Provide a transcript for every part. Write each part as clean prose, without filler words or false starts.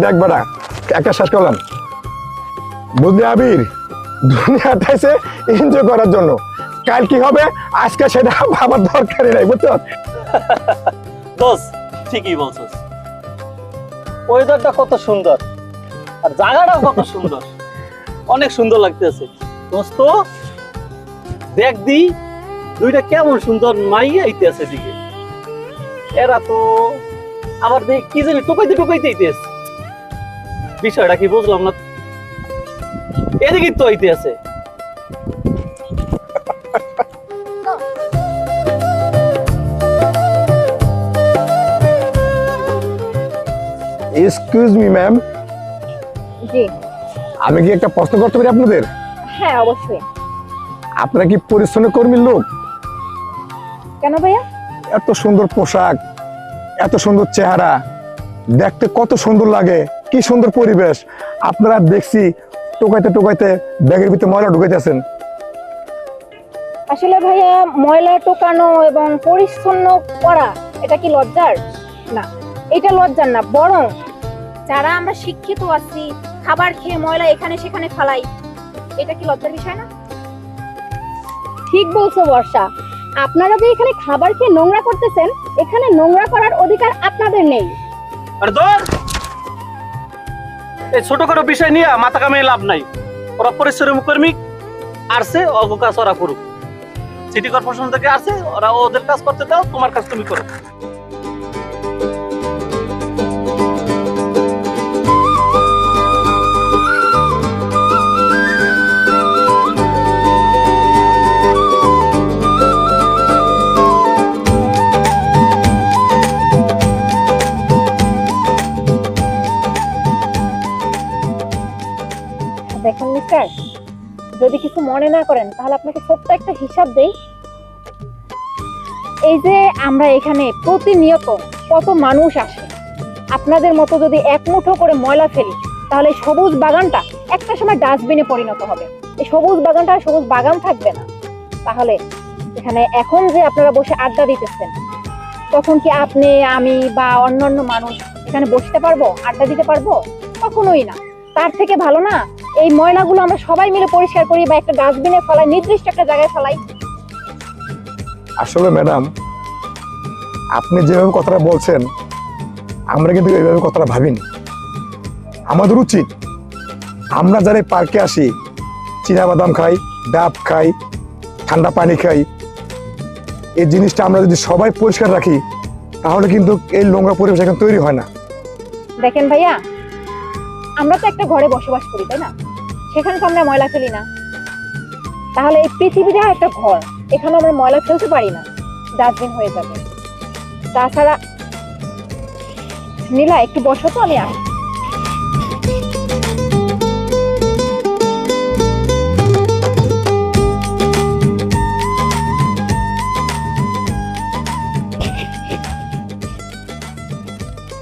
দেখ বেটা একটা শেষ করলাম, বুঝলি আবির, দুনিয়াতে এসে এনজয় করার জন্য, কাল কি হবে আজকে সেটা ভাবার দরকারই নাই, বুঝছো? দোষ ঠিকই বলছিস, ওয়েদারটা কত সুন্দর আর জায়গাটাও কত সুন্দর, অনেক সুন্দর লাগতেছে। দোস্ত দেখ দি দুইটা কেমন সুন্দর মাইয়া আইতেছে দিকে, এরা তো আবার দেখ কি জানি টোকাইতে টোকাইতে আইতেছে, বিষয়টা কি বুঝলাম না। এদিকে তো আইতে আছে। এক্সকিউজ মি ম্যাম, জি আমি কি একটা প্রশ্ন করতে পারি আপনাদের? হ্যাঁ অবশ্যই। আপনারা কি পরিচ্ছন্ন কর্মীর লোক? কেন ভাইয়া? এত সুন্দর পোশাক, এত সুন্দর চেহারা, দেখতে কত সুন্দর লাগে, কি সুন্দর পরিবেশ, আপনারা দেখছি টোকাইতে টোকাইতে ব্যাগের ভিতরে ময়লা ঢুকাইতেছেন। আসলে ভাইয়া ময়লা টোকানো এবং পরিচ্ছন্ন করা এটা কি লজ্জার? না, এটা লজ্জার না, বরং যারা আমরা শিক্ষিত আছি খাবার খেয়ে ময়লা এখানে সেখানে ফেলাই, এটা কি লজ্জার বিষয় না? ঠিক বলছো বর্ষা, আপনারা যে এখানে খাবার খেয়ে নোংরা করতেছেন, এখানে নোংরা করার অধিকার আপনাদের নেই। আর ধর এই ছোটখাটো বিষয় নিয়ে মাথা কামিয়ে লাভ নাই। ওরা পরিশ্রম কর্মী আসছে, অল্প কাজ ওরা করুক। সিটি কর্পোরেশন থেকে আসে, ওরা ওদের কাজ করতে দাও, তোমার কাজ তুমি করো। দেখুন মিস্টার, যদি কিছু মনে না করেন তাহলে আপনাকে ছোট্ট একটা হিসাব দেই। এই যে আমরা এখানে প্রতিনিয়ত কত মানুষ আসে, আপনাদের মতো যদি এক মুঠো করে ময়লা ফেলি তাহলে সবুজ বাগানটা একটা সময় ডাস্টবিনে পরিণত হবে। এই সবুজ বাগানটা সবুজ বাগান থাকবে না। তাহলে এখানে এখন যে আপনারা বসে আড্ডা দিতেছেন, তখন কি আপনি, আমি বা অন্যান্য মানুষ এখানে বসতে পারবো, আড্ডা দিতে পারবো? কখনোই না। তার থেকে ভালো না এই ময়লাগুলো আমরা সবাই মিলে পরিষ্কার করি বা একটা ডাস্টবিনে ফেলাই, নির্দিষ্ট একটা জায়গায় ফেলাই। আসলে ম্যাডাম, আপনি যেভাবে কথাটা বলছেন আমরা কিন্তু এইভাবে কথাটা ভাবিনি। আমাদের উচিত আমরা যারা পার্কে আসি, চীনাবাদাম খাই, ডাব খাই, ঠান্ডা পানি খাই, এই জিনিসটা আমরা যদি সবাই পরিষ্কার রাখি তাহলে কিন্তু এই নোংরা পরিবেশ এখন তৈরি হয় না। দেখেন ভাইয়া, আমরা তো একটা ঘরে বসবাস করি, তাই না? সেখানে তো আমরা ময়লা ফেলি না। তাহলে এই পৃথিবীটা একটা ঘর, এখানে আমরা ময়লা ফেলতে পারি না, ডাস্টবিন হয়ে যাবে। তাছাড়া নীলা একটু বসো তো, আমি আসি।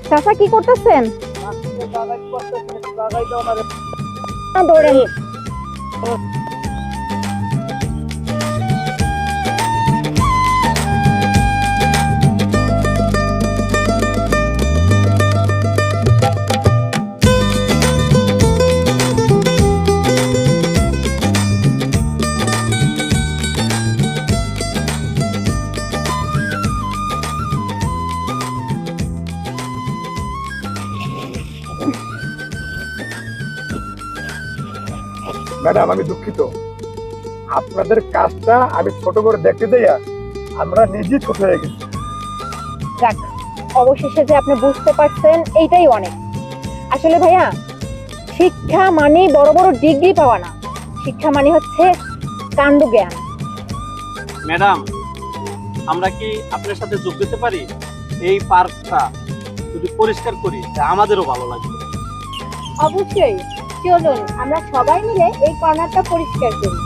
চাচা কি করতেছেন? দৌড়েন। ম্যাডাম আমি দুঃখিত, আপনাদের কাজটা আমি ছোট করে দেখতে দেয়া আমরা নিজেই ছোট হয়ে গেছি। যাক, অবশেষে যে আপনি বুঝতে পারছেন এইটাই অনেক। আসলে ভাইয়া, শিক্ষা মানে বড় বড় ডিগ্রি পাওয়া না, শিক্ষা মানে হচ্ছে কাণ্ড জ্ঞান। ম্যাডাম, আমরা কি আপনার সাথে যোগ দিতে পারি? এই পার্কটা যদি পরিষ্কার করি আমাদেরও ভালো লাগবে। অবশ্যই, চলুন আমরা সবাই মিলে এই কর্নারটা পরিষ্কার করি।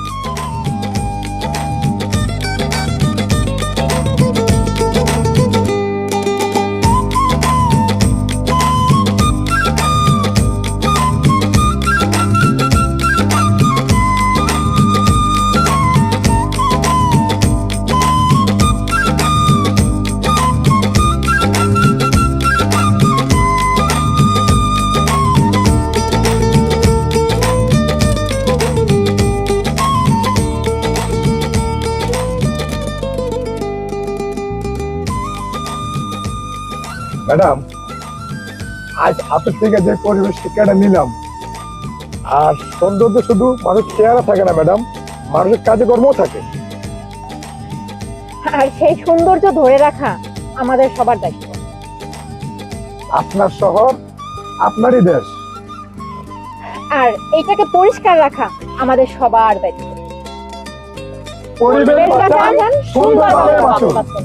ম্যাডাম, আজ আপনার থেকে যে পরিবেশ শিক্ষাটা নিলাম, আর সৌন্দর্য শুধু মানুষ চেহারা থাকে না ম্যাডাম, মানুষের কাজে কর্মও থাকে। আর সেই সৌন্দর্য ধরে রাখা আমাদের সবার দায়িত্ব। আপনার শহর, আপনারই দেশ। আর এটাকে পরিষ্কার রাখা আমাদের সবার দায়িত্ব। পরিবেশ বাঁচান, সুন্দরভাবে বাঁচুন। বাঁচুন।